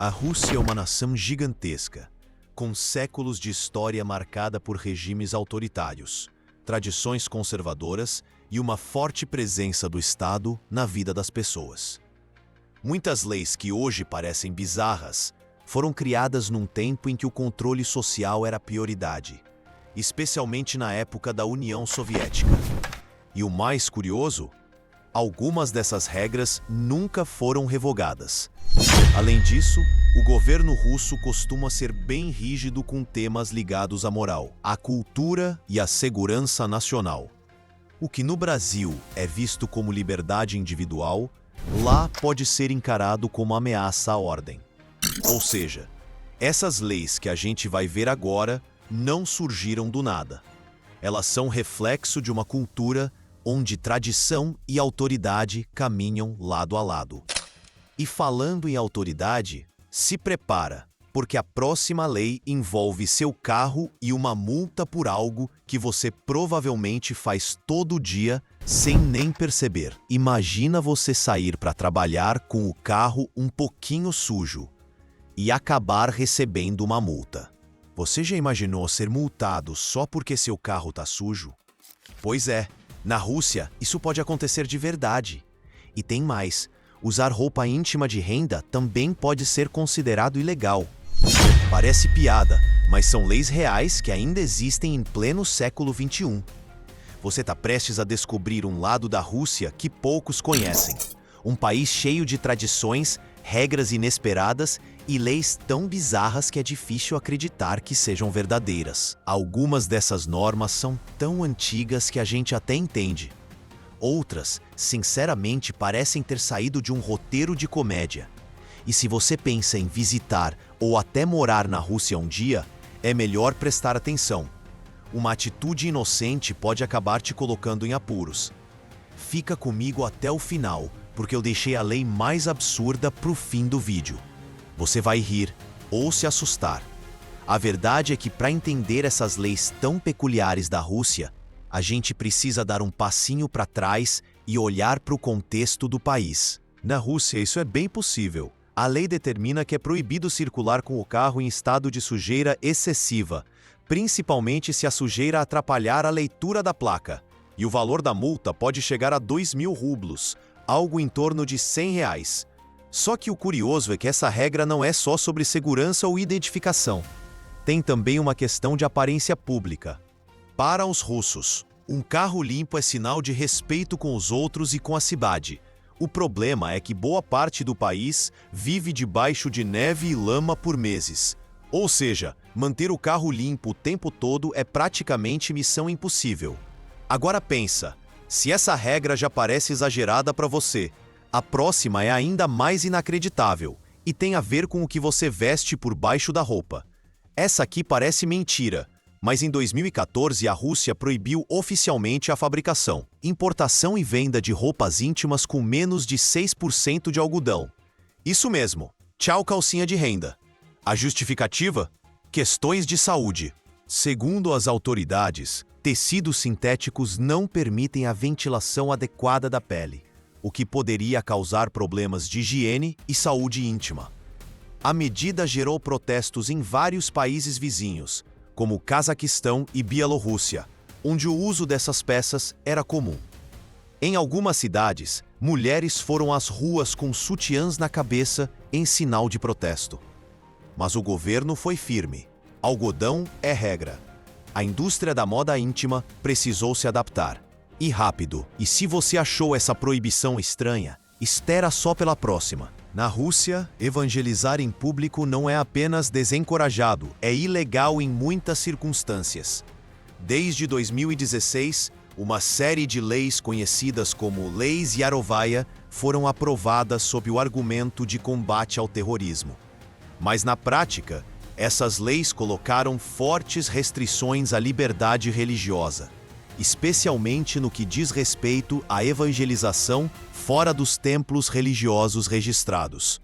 A Rússia é uma nação gigantesca, com séculos de história marcada por regimes autoritários, tradições conservadoras e uma forte presença do Estado na vida das pessoas. Muitas leis que hoje parecem bizarras foram criadas num tempo em que o controle social era prioridade, especialmente na época da União Soviética. E o mais curioso, algumas dessas regras nunca foram revogadas. Além disso, o governo russo costuma ser bem rígido com temas ligados à moral, à cultura e à segurança nacional. O que no Brasil é visto como liberdade individual, lá pode ser encarado como ameaça à ordem. Ou seja, essas leis que a gente vai ver agora não surgiram do nada. Elas são reflexo de uma cultura onde tradição e autoridade caminham lado a lado. E falando em autoridade, se prepara, porque a próxima lei envolve seu carro e uma multa por algo que você provavelmente faz todo dia sem nem perceber. Imagina você sair para trabalhar com o carro um pouquinho sujo e acabar recebendo uma multa. Você já imaginou ser multado só porque seu carro está sujo? Pois é, na Rússia isso pode acontecer de verdade. E tem mais. Usar roupa íntima de renda também pode ser considerado ilegal. Parece piada, mas são leis reais que ainda existem em pleno século XXI. Você está prestes a descobrir um lado da Rússia que poucos conhecem. Um país cheio de tradições, regras inesperadas e leis tão bizarras que é difícil acreditar que sejam verdadeiras. Algumas dessas normas são tão antigas que a gente até entende. Outras, sinceramente, parecem ter saído de um roteiro de comédia. E se você pensa em visitar ou até morar na Rússia um dia, é melhor prestar atenção. Uma atitude inocente pode acabar te colocando em apuros. Fica comigo até o final, porque eu deixei a lei mais absurda pro fim do vídeo. Você vai rir ou se assustar. A verdade é que para entender essas leis tão peculiares da Rússia, a gente precisa dar um passinho para trás e olhar para o contexto do país. Na Rússia, isso é bem possível. A lei determina que é proibido circular com o carro em estado de sujeira excessiva, principalmente se a sujeira atrapalhar a leitura da placa. E o valor da multa pode chegar a 2.000 rublos, algo em torno de R$100. Só que o curioso é que essa regra não é só sobre segurança ou identificação. Tem também uma questão de aparência pública. Para os russos, um carro limpo é sinal de respeito com os outros e com a cidade. O problema é que boa parte do país vive debaixo de neve e lama por meses. Ou seja, manter o carro limpo o tempo todo é praticamente missão impossível. Agora pensa, se essa regra já parece exagerada para você, a próxima é ainda mais inacreditável e tem a ver com o que você veste por baixo da roupa. Essa aqui parece mentira. Mas em 2014 a Rússia proibiu oficialmente a fabricação, importação e venda de roupas íntimas com menos de 6% de algodão. Isso mesmo, tchau calcinha de renda. A justificativa? Questões de saúde. Segundo as autoridades, tecidos sintéticos não permitem a ventilação adequada da pele, o que poderia causar problemas de higiene e saúde íntima. A medida gerou protestos em vários países vizinhos, como Cazaquistão e Bielorrússia, onde o uso dessas peças era comum. Em algumas cidades, mulheres foram às ruas com sutiãs na cabeça em sinal de protesto. Mas o governo foi firme. Algodão é regra. A indústria da moda íntima precisou se adaptar. E rápido. E se você achou essa proibição estranha, espera só pela próxima. Na Rússia, evangelizar em público não é apenas desencorajado, é ilegal em muitas circunstâncias. Desde 2016, uma série de leis conhecidas como Leis Yarovaya foram aprovadas sob o argumento de combate ao terrorismo. Mas na prática, essas leis colocaram fortes restrições à liberdade religiosa, especialmente no que diz respeito à evangelização fora dos templos religiosos registrados.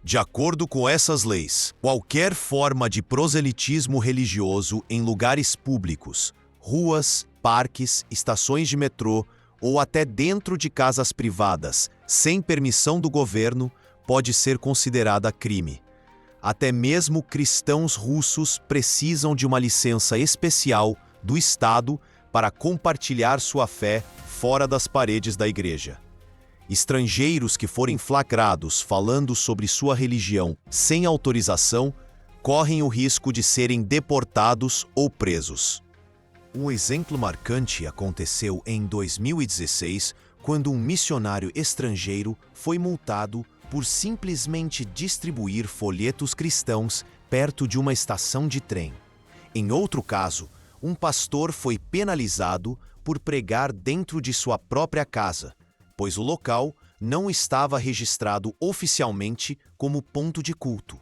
De acordo com essas leis, qualquer forma de proselitismo religioso em lugares públicos, ruas, parques, estações de metrô ou até dentro de casas privadas, sem permissão do governo, pode ser considerada crime. Até mesmo cristãos russos precisam de uma licença especial do Estado para compartilhar sua fé fora das paredes da igreja. Estrangeiros que forem flagrados falando sobre sua religião sem autorização correm o risco de serem deportados ou presos. Um exemplo marcante aconteceu em 2016, quando um missionário estrangeiro foi multado por simplesmente distribuir folhetos cristãos perto de uma estação de trem. Em outro caso, um pastor foi penalizado por pregar dentro de sua própria casa, pois o local não estava registrado oficialmente como ponto de culto.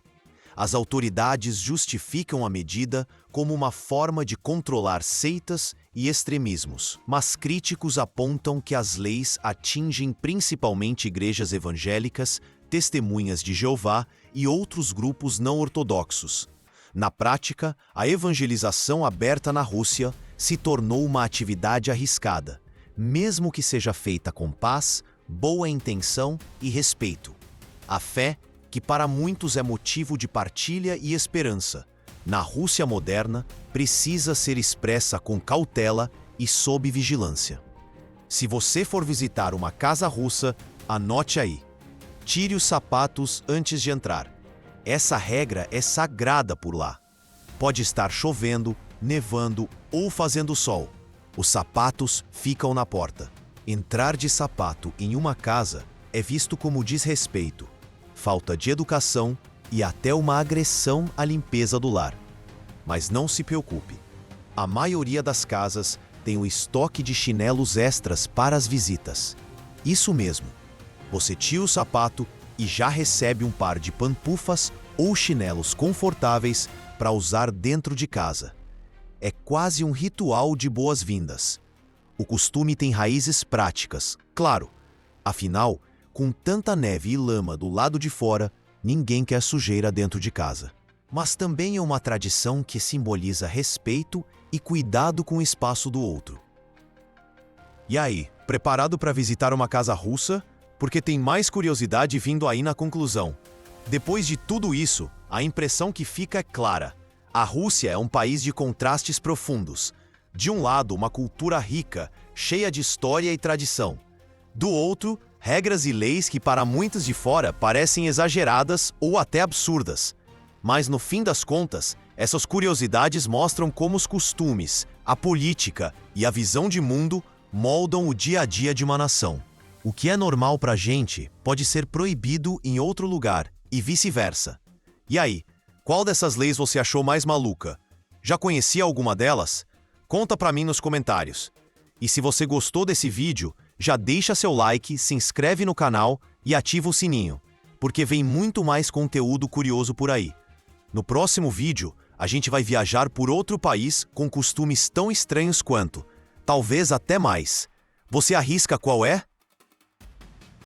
As autoridades justificam a medida como uma forma de controlar seitas e extremismos, mas críticos apontam que as leis atingem principalmente igrejas evangélicas, testemunhas de Jeová e outros grupos não ortodoxos. Na prática, a evangelização aberta na Rússia se tornou uma atividade arriscada, mesmo que seja feita com paz, boa intenção e respeito. A fé, que para muitos é motivo de partilha e esperança, na Rússia moderna, precisa ser expressa com cautela e sob vigilância. Se você for visitar uma casa russa, anote aí: tire os sapatos antes de entrar. Essa regra é sagrada por lá. Pode estar chovendo, nevando ou fazendo sol. Os sapatos ficam na porta. Entrar de sapato em uma casa é visto como desrespeito, falta de educação e até uma agressão à limpeza do lar. Mas não se preocupe. A maioria das casas tem um estoque de chinelos extras para as visitas. Isso mesmo. Você tira o sapato e já recebe um par de pantufas ou chinelos confortáveis para usar dentro de casa. É quase um ritual de boas-vindas. O costume tem raízes práticas, claro. Afinal, com tanta neve e lama do lado de fora, ninguém quer sujeira dentro de casa. Mas também é uma tradição que simboliza respeito e cuidado com o espaço do outro. E aí, preparado para visitar uma casa russa? Porque tem mais curiosidade vindo aí na conclusão. Depois de tudo isso, a impressão que fica é clara. A Rússia é um país de contrastes profundos. De um lado, uma cultura rica, cheia de história e tradição. Do outro, regras e leis que para muitos de fora parecem exageradas ou até absurdas. Mas no fim das contas, essas curiosidades mostram como os costumes, a política e a visão de mundo moldam o dia a dia de uma nação. O que é normal pra gente pode ser proibido em outro lugar e vice-versa. E aí, qual dessas leis você achou mais maluca? Já conhecia alguma delas? Conta pra mim nos comentários. E se você gostou desse vídeo, já deixa seu like, se inscreve no canal e ativa o sininho, porque vem muito mais conteúdo curioso por aí. No próximo vídeo, a gente vai viajar por outro país com costumes tão estranhos quanto, talvez até mais. Você arrisca qual é?